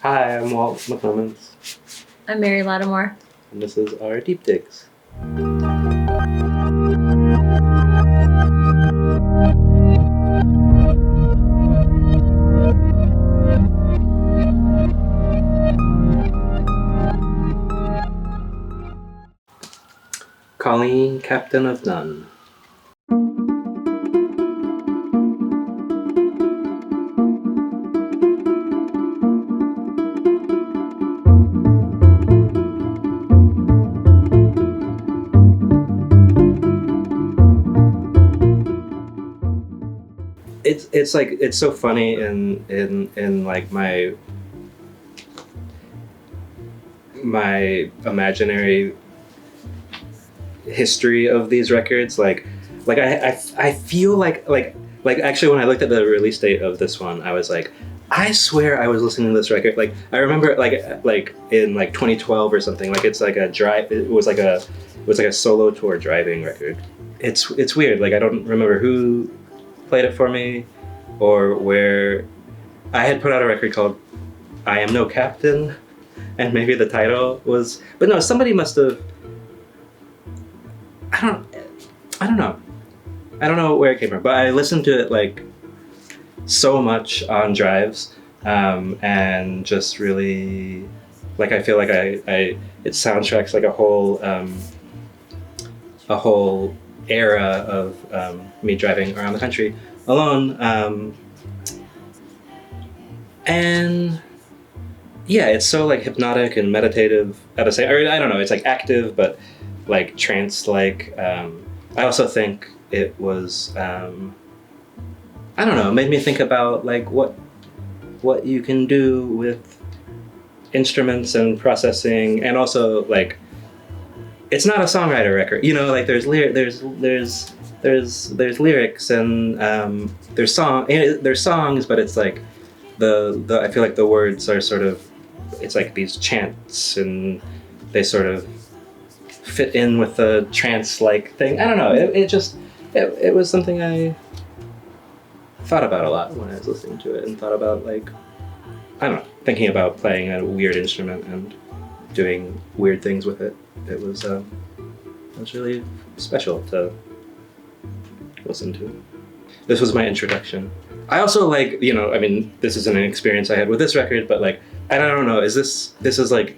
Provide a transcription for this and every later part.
Hi, I'm Walt McClements, I'm Mary Lattimore. and this is our Deep Digs. Colleen, Captain of None. It's like it's so funny in like my imaginary history of these records. Like I feel like actually when I looked at the release date of this one, I was like, I swear I was listening to this record. Like I remember like in like 2012 or something. Like it's like a drive. It was like a solo tour driving record. It's weird. Like I don't remember who played it for me or where. I had put out a record called I Am No Captain, and maybe the title was, but no, somebody must have. I don't know. I don't know where it came from, but I listened to it like so much on drives, and just really like I feel like I it soundtracks like a whole era of me driving around the country alone, and yeah, it's so like hypnotic and meditative at the same. Or I don't know, it's like active but like trance-like. I also think it was I don't know, it made me think about like what you can do with instruments and processing, and also like it's not a songwriter record, you know, like there's lyrics and there's songs, but it's like the I feel like the words are sort of, it's like these chants and they sort of fit in with the trance-like thing. I don't know. It was something I thought about a lot when I was listening to it, and thought about like, I don't know, thinking about playing a weird instrument and doing weird things with it. It was really special to listen to. This was my introduction. I also like, you know, I mean, this isn't an experience I had with this record, but like, I don't know, this is like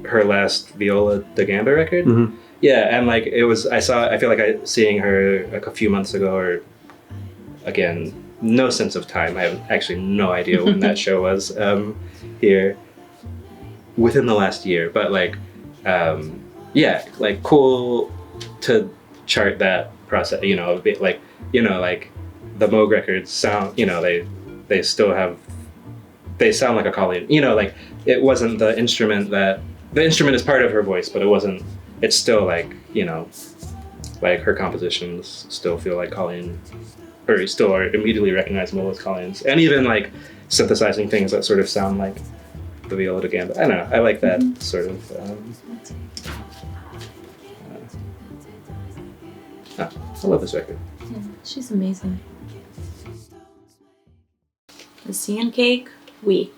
her last Viola da Gamba record? Mm-hmm. Yeah, and like I feel like seeing her like a few months ago, or again, no sense of time. I have actually no idea when that show was here within the last year, but like, yeah, like cool to chart that process, you know, a bit like, you know, like the Moog records sound, you know, they still have, they sound like a Colleen, you know, like it wasn't the instrument is part of her voice, but it's still like, you know, like her compositions still feel like Colleen, or still are immediately recognizable as Colleen's, and even like synthesizing things that sort of sound like the Viola da Gamba. I don't know, I like that sort of, I love this record. Yeah, she's amazing. The Sea and Cake, We.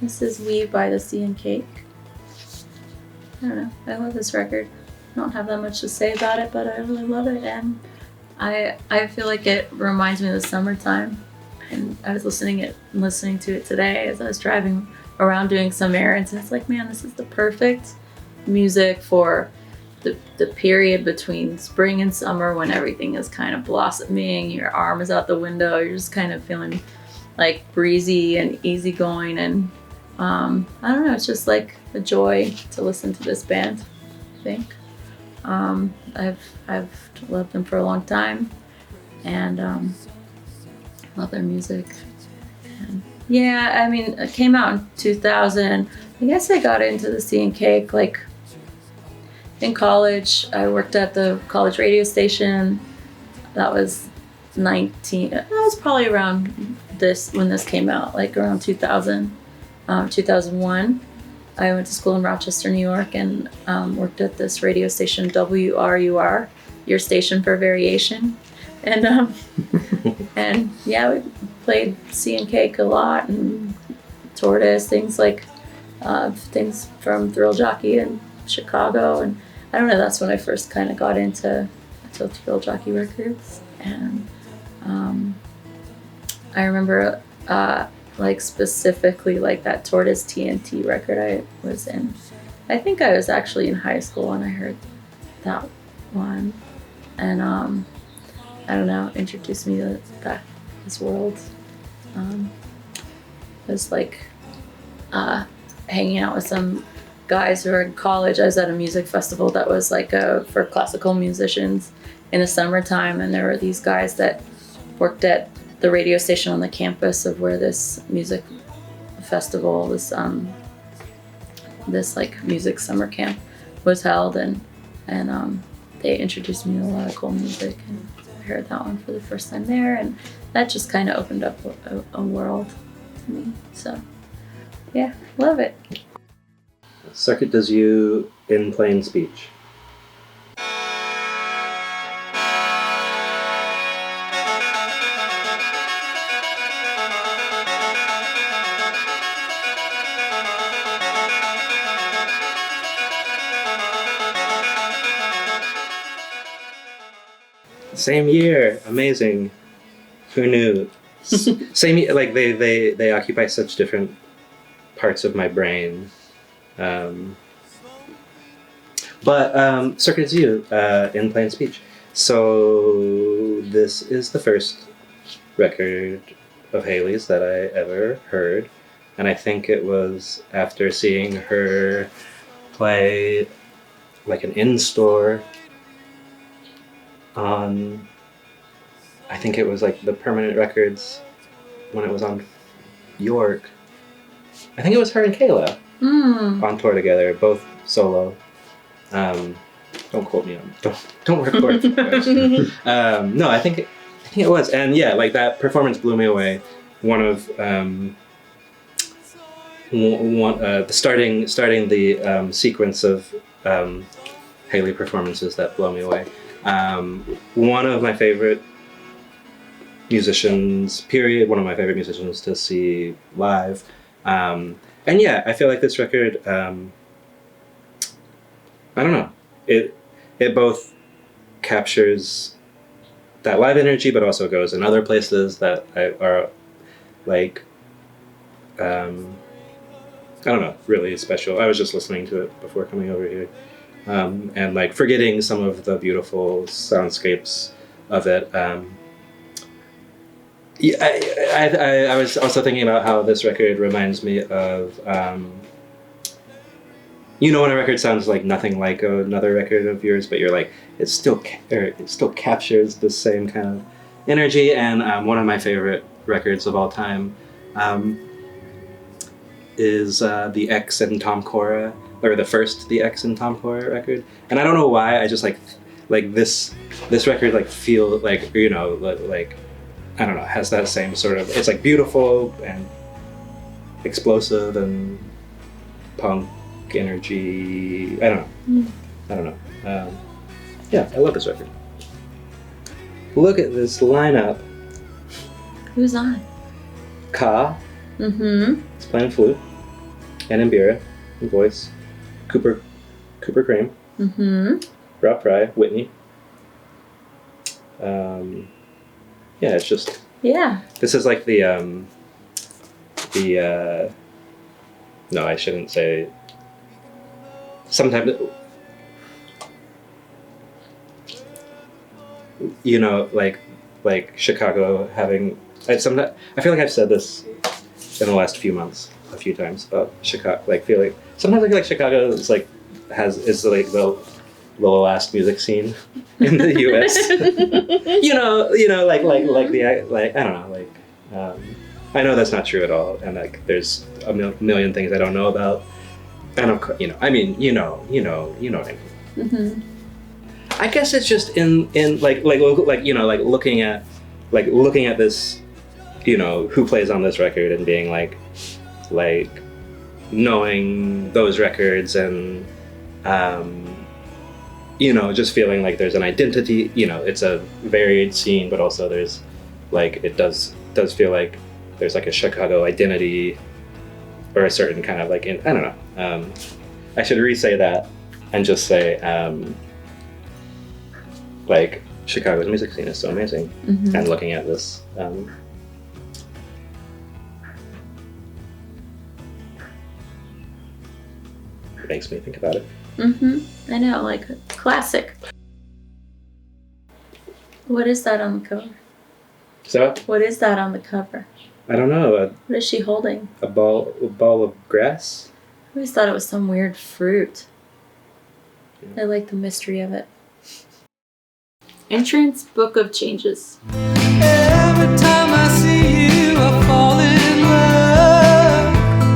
This is We by The Sea and Cake. I don't know, I love this record. I don't have that much to say about it, but I really love it, and I feel like it reminds me of the summertime. And I was listening to it today as I was driving around doing some errands, and it's like, man, this is the perfect music for the period between spring and summer, when everything is kind of blossoming, your arm is out the window, you're just kind of feeling like breezy and easygoing, and I don't know, it's just like a joy to listen to this band, I think. I've loved them for a long time, and love their music. And yeah, I mean, it came out in 2000. I guess I got into the Sea and Cake like in college. I worked at the college radio station. That was probably around when this came out, like around 2000, 2001. I went to school in Rochester, New York, and worked at this radio station, WRUR, your station for variation. And and yeah, we played Sea and Cake a lot, and Tortoise, things like things from Thrill Jockey and Chicago, and I don't know. That's when I first kind of got into Thrill Jockey records, and I remember like specifically like that Tortoise TNT record I was in. I think I was actually in high school when I heard that one, and I don't know, introduced me to this world. It was like hanging out with some guys who were in college. I was at a music festival that was like for classical musicians in the summertime, and there were these guys that worked at the radio station on the campus of where this music festival, this like music summer camp was held, and they introduced me to a lot of cool music, and I heard that one for the first time there, and that just kind of opened up a world to me. So yeah, love it. Circuit Des Yeux in plain speech. Same year, amazing. Who knew? Same year, like they occupy such different parts of my brain. But Circuit Des Yeux in plain speech. So this is the first record of Hayley's that I ever heard, and I think it was after seeing her play like an in-store on, I think it was like the Permanent Records when it was on York. I think it was her and Kayla on tour together, both solo. Don't quote me on. Don't record. No, I think it was, and yeah, like that performance blew me away. One of the starting the sequence of Hayley performances that blow me away. One of my favorite musicians, period. One of my favorite musicians to see live. And yeah, I feel like this record, I don't know, it both captures that live energy, but also goes in other places that are like, I don't know, really special. I was just listening to it before coming over here. And like forgetting some of the beautiful soundscapes of it. Yeah, I was also thinking about how this record reminds me of, you know, when a record sounds like nothing like another record of yours, but you're like, it still captures the same kind of energy. And one of my favorite records of all time is the X and Tom Cora, or the first The X and Tom Cora record. And I don't know why, I just like this record like feel like, you know, like, I don't know, has that same sort of, it's like beautiful and explosive and punk energy. I don't know. Yeah, I love this record. Look at this lineup. Who's on? Ka. Mm-hmm. He's playing flute. And Mbira, voice. Cooper Cream. Mm-hmm. Rob Fry, Whitney. Yeah, it's just. Yeah. This is like the. No, I shouldn't say. Sometimes. You know, like Chicago having. I feel like I've said this in the last few months a few times about Chicago. Like, sometimes I feel like Chicago is like is like the last music scene in the U.S. you know, like I don't know, like I know that's not true at all, and like there's a million things I don't know about, and of course, you know what I mean. Mm-hmm. I guess it's just in like you know, like looking at this you know, who plays on this record and being like knowing those records and you know, just feeling like there's an identity, you know, it's a varied scene, but also there's like, it does feel like there's like a Chicago identity or a certain kind of like, I don't know. I should re-say that and just say, like, Chicago's music scene is so amazing. Mm-hmm. And looking at this, makes me think about it. Mm-hmm. I know, like classic. What is that on the cover? So, What is that on the cover? I don't know, What is she holding? a ball of grass? I always thought it was some weird fruit. I like the mystery of it. Entrance, Book of Changes. Every time I see you, I fall in love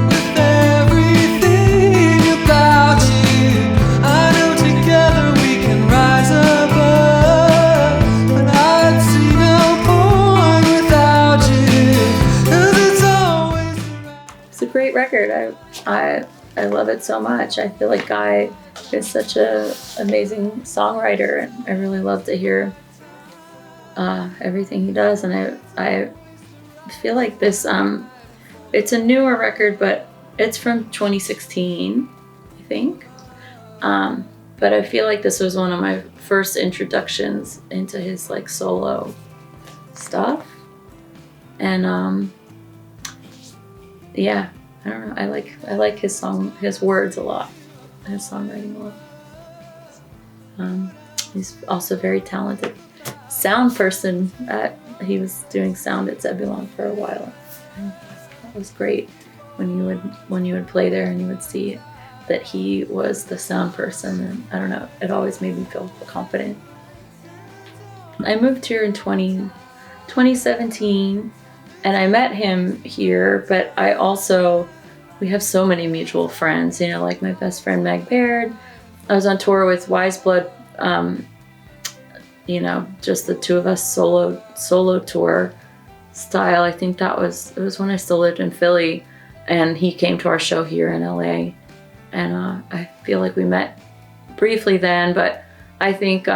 with everything about you. I know together we can rise above, but I'd see no point without you, 'cause it's always It's a great record. I love it so much. I feel like Guy is such a amazing songwriter, and I really love to hear everything he does. And I feel like this it's a newer record, but it's from 2016, I think. But I feel like this was one of my first introductions into his like solo stuff, and yeah, I don't know. I like his words a lot, his songwriting a lot. He's also very talented sound person. He was doing sound at Zebulon for a while. And that was great when you would play there and you would see that he was the sound person. And I don't know, it always made me feel confident. I moved here in 2017. And I met him here, but we have so many mutual friends, you know, like my best friend Meg Baird. I was on tour with Wise Blood, you know, just the two of us solo tour style. I think it was when I still lived in Philly, and he came to our show here in LA. And I feel like we met briefly then, but I think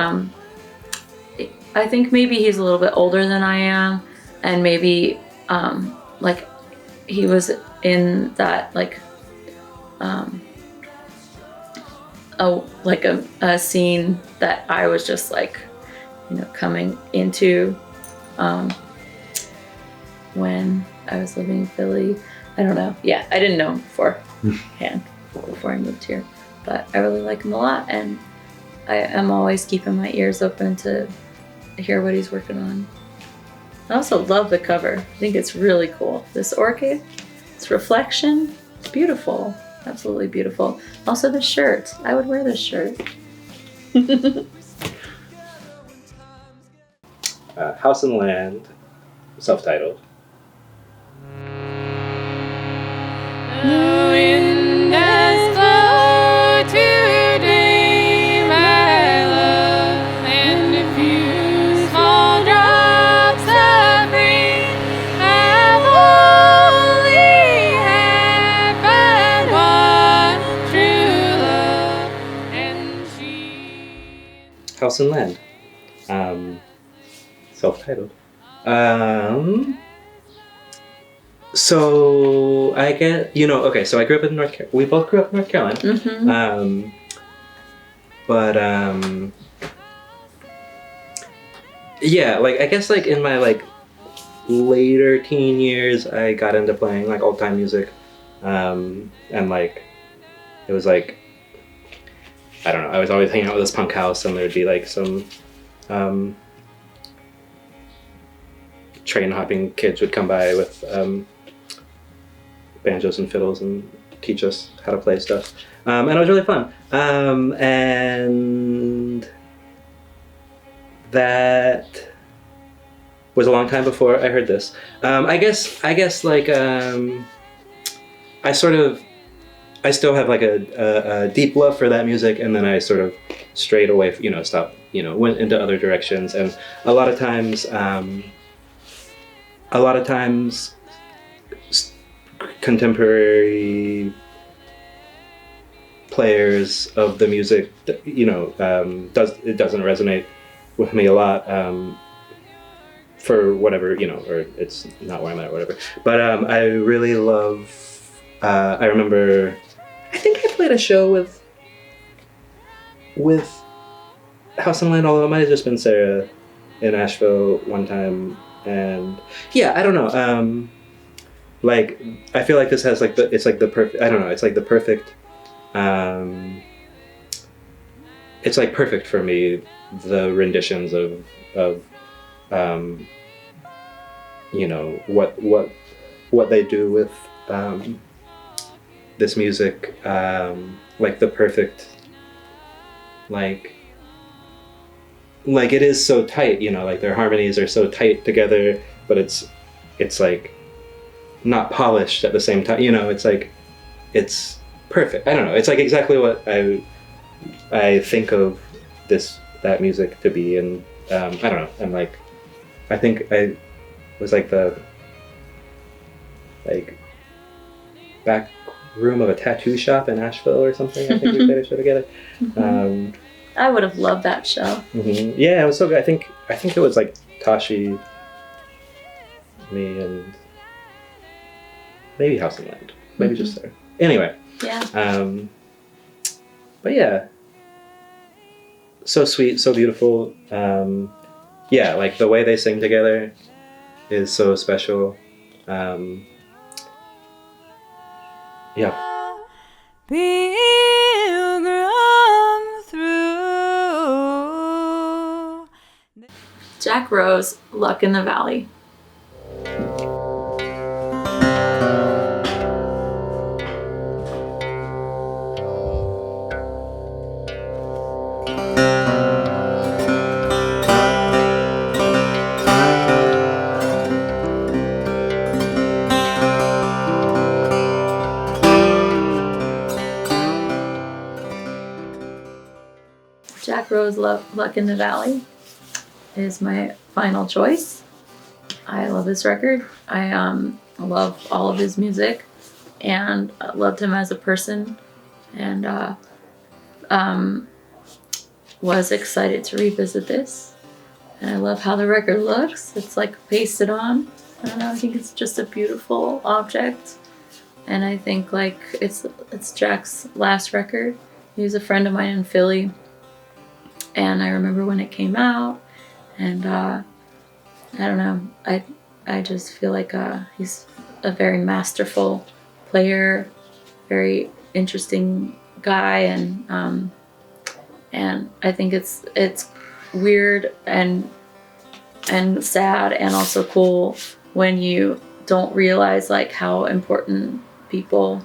maybe he's a little bit older than I am, and maybe like he was in that like a scene that I was just like, you know, coming into when I was living in Philly. I don't know. Yeah, I didn't know him beforehand before I moved here, but I really like him a lot, and I am always keeping my ears open to hear what he's working on. I also love the cover. I think it's really cool. This orchid, this reflection, it's beautiful. Absolutely beautiful. Also the shirt. I would wear this shirt. House and Land, self-titled. House and Land, self-titled. So I get, you know, okay, so I grew up in we both grew up in North Carolina. Mm-hmm. Yeah, like I guess like in my like later teen years, I got into playing like old time music, and like it was like, I don't know, I was always hanging out with this punk house, and there'd be like some train hopping kids would come by with banjos and fiddles and teach us how to play stuff, and it was really fun. And that was a long time before I heard this. I guess like I still have like a deep love for that music, and then I sort of strayed away, stopped, went into other directions. And a lot of times a lot of times contemporary players of the music, you know, doesn't resonate with me a lot, for whatever, you know, or it's not where I'm at or whatever. But I really love, I remember, I think I played a show with House and Land, although it might have just been Sarah in Asheville one time. And yeah, I don't know. Like, I feel like this has like it's like the perfect, I don't know, it's like the perfect, it's like perfect for me, the renditions of you know, what they do with this music, like the perfect, like it is so tight, you know, like their harmonies are so tight together, but it's like not polished at the same time, you know, it's like, it's perfect. I don't know, it's like exactly what I think of that music to be. And I don't know, and like, I think I was like the back room of a tattoo shop in Asheville or something. I think we played a show together. I would have loved that show. Yeah, it was so good. I think it was like Tashi, me, and maybe House and Land, maybe just her. Anyway. Yeah. But yeah, so sweet, so beautiful. Yeah, like the way they sing together is so special. Yeah. Pilgrim through. Jack Rose, Luck in the Valley. Jack Rose, Luck in the Valley is my final choice. I love this record. I love all of his music, and loved him as a person, and was excited to revisit this. And I love how the record looks. It's like pasted on. I don't know, I think it's just a beautiful object. And I think like it's Jack's last record. He was a friend of mine in Philly, and I remember when it came out, and I don't know, I just feel like he's a very masterful player, very interesting guy, and I think it's weird and sad and also cool when you don't realize like how important people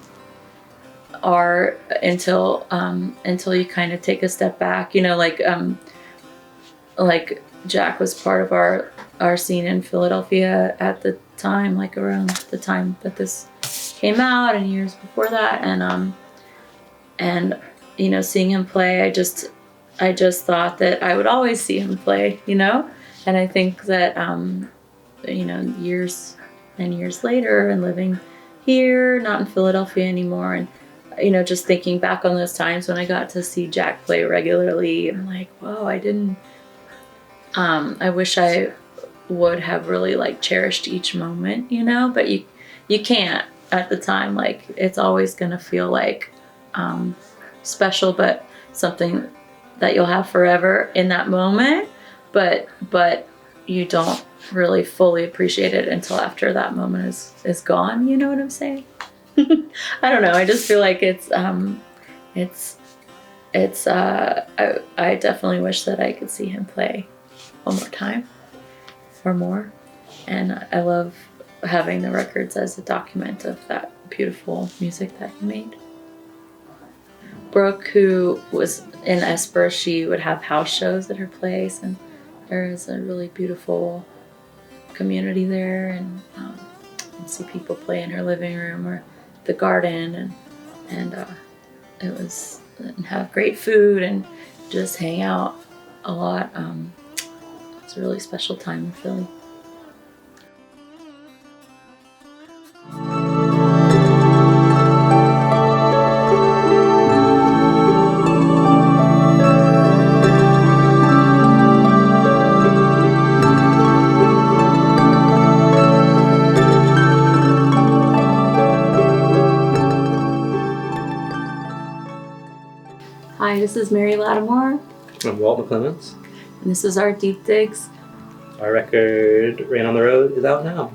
are until you kind of take a step back, you know, like Jack was part of our scene in Philadelphia at the time, like around the time that this came out and years before that, and you know, seeing him play, I just thought that I would always see him play, you know. And I think that you know, years and years later, and living here, not in Philadelphia anymore, and you know, just thinking back on those times when I got to see Jack play regularly, I'm like, whoa, I didn't. I wish I would have really like cherished each moment, you know, but you can't at the time. Like, it's always gonna feel like special, but something that you'll have forever in that moment, but you don't really fully appreciate it until after that moment is gone, you know what I'm saying? I don't know, I just feel like I definitely wish that I could see him play one more time or more, and I love having the records as a document of that beautiful music that he made. Brooke, who was in Esper, she would have house shows at her place, and there is a really beautiful community there, and you see people play in her living room or the garden, and it was, and have great food and just hang out a lot. It's a really special time in Philly. this is Mary Lattimore, I'm Walt McClements. and this is our Deep Digs. Our record, Rain on the Road, is out now.